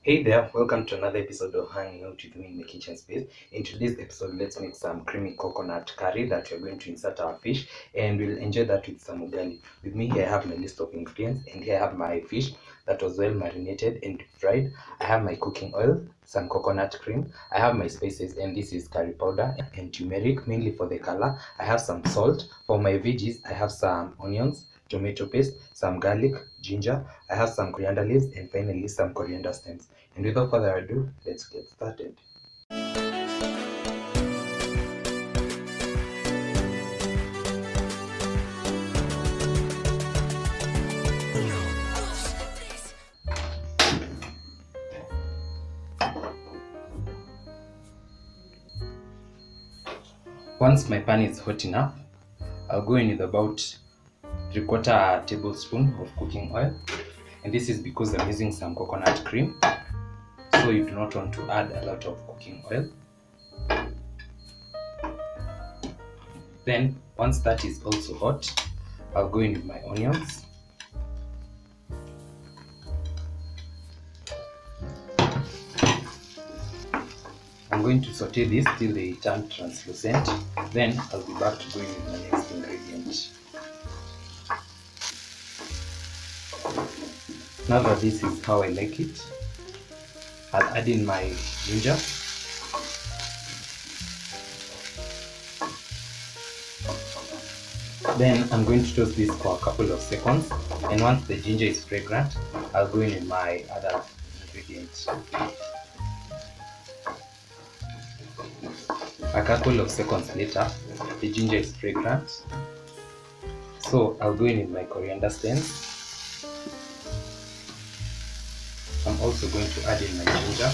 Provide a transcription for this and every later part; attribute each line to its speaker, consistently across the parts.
Speaker 1: Hey there, welcome to another episode of Hanging Out with Me in the Kitchen Space. In today's episode, let's make some creamy coconut curry that we're going to insert our fish, and we'll enjoy that with some ugali. With me here I have my list of ingredients, and here I have my fish that was well marinated and fried. I have my cooking oil, some coconut cream, I have my spices, and this is curry powder and turmeric, mainly for the color. I have some salt. For my veggies, I have some onions, tomato paste, some garlic, ginger. I have some coriander leaves, and finally some coriander stems. And without further ado, let's get started. Once my pan is hot enough, I'll go in with about 3/4 tablespoon of cooking oil. And this is because I'm using some coconut cream, so you do not want to add a lot of cooking oil. Then once that is also hot, I'll go in with my onions. I'm going to saute this till they turn translucent. Then I'll be back to going with my next ingredient. Now that this is how I like it, I'll add in my ginger. Then I'm going to toast this for a couple of seconds, and once the ginger is fragrant, I'll go in with my other ingredients. A couple of seconds later, the ginger is fragrant, so I'll go in with my coriander stems. I'm also going to add in my ginger.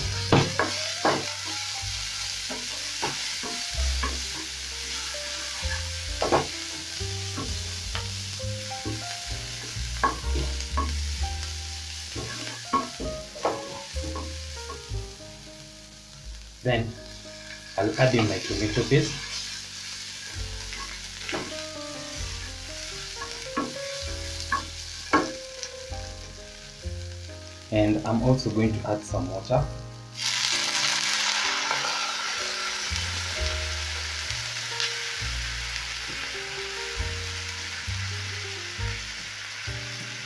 Speaker 1: Then I'll add in my tomato paste. And I'm also going to add some water.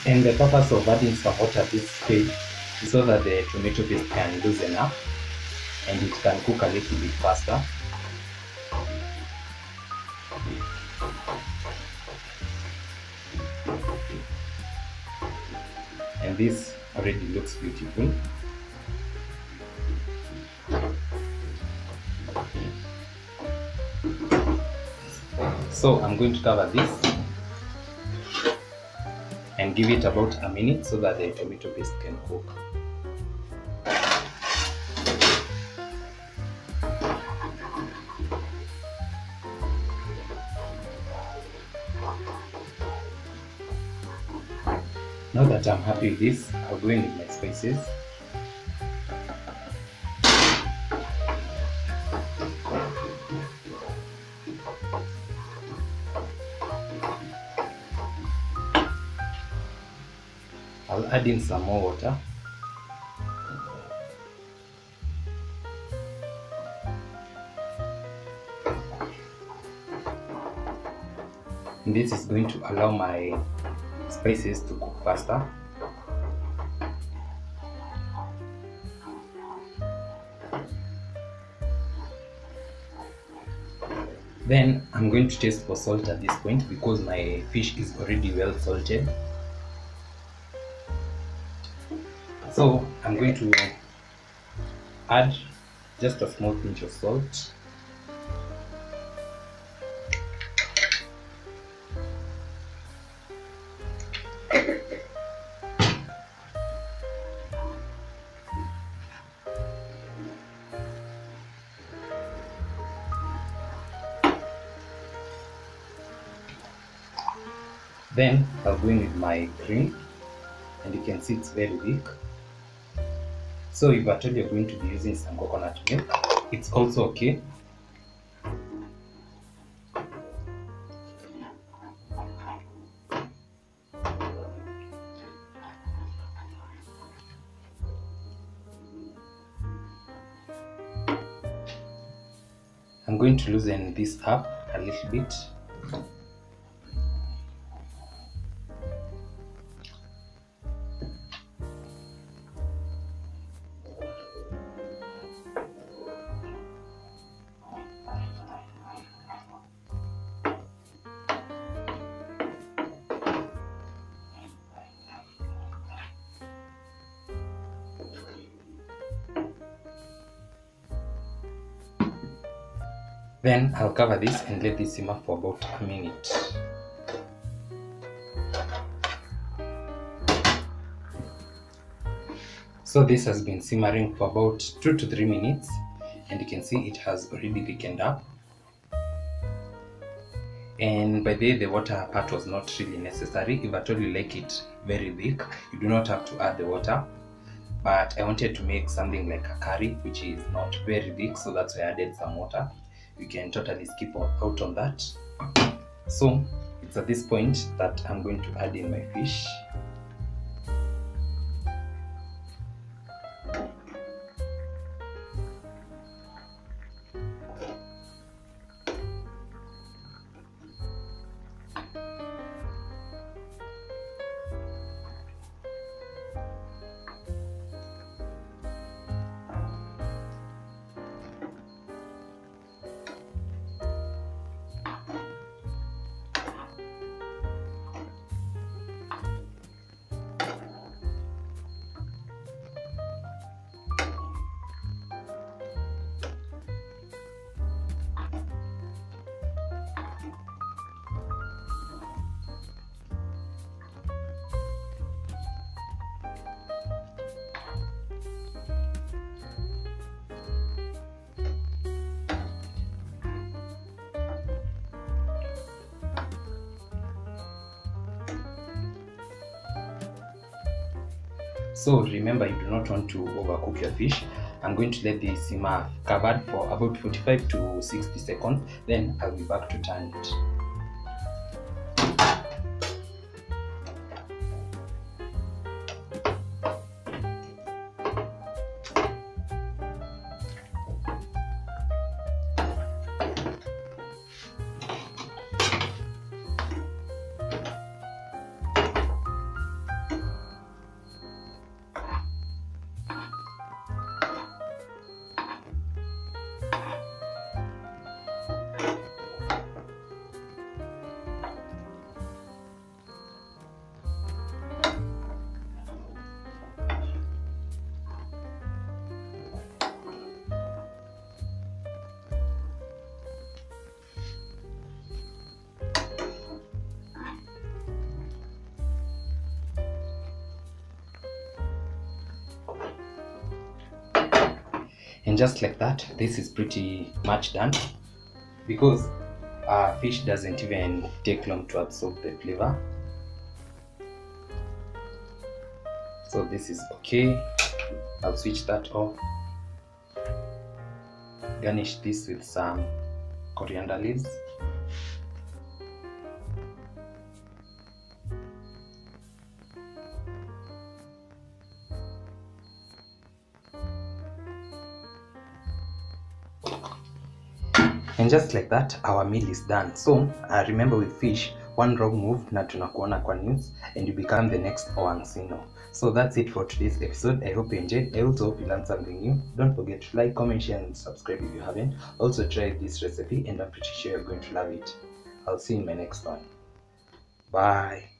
Speaker 1: And the purpose of adding some water at this stage is so that the tomato paste can loosen up and it can cook a little bit faster. And this already looks beautiful. So I'm going to cover this and give it about a minute so that the tomato paste can cook. Now that I'm happy with this, I'll go in with my spices. I'll add in some more water. And this is going to allow my spices to cook faster. Then I'm going to taste for salt at this point because my fish is already well salted. So I'm going to add just a small pinch of salt. Then I'll go in with my cream, and you can see it's very thick. So if at all you're going to be using some coconut milk, it's also okay. I'm going to loosen this up a little bit. Then I'll cover this and let this simmer for about a minute. So this has been simmering for about 2 to 3 minutes, and you can see it has already thickened up. And by the way, the water part was not really necessary. If at all you like it very thick, you do not have to add the water. But I wanted to make something like a curry, which is not very thick, so that's why I added some water. You can totally skip out on that. So it's at this point that I'm going to add in my fish. So remember, you do not want to overcook your fish. I'm going to let this simmer covered for about 45 to 60 seconds. Then I'll be back to turn it. And just like that, this is pretty much done, because fish doesn't even take long to absorb the flavor. So this is okay. I'll switch that off. Garnish this with some coriander leaves. And just like that, our meal is done. So remember, with fish, one wrong move na tunakuona kwa news and you become the next Owang Sino. So that's it for today's episode. I hope you enjoyed. I also hope you learned something new. Don't forget to like, comment, share and subscribe if you haven't. Also try this recipe and I'm pretty sure you're going to love it. I'll see you in my next one. Bye.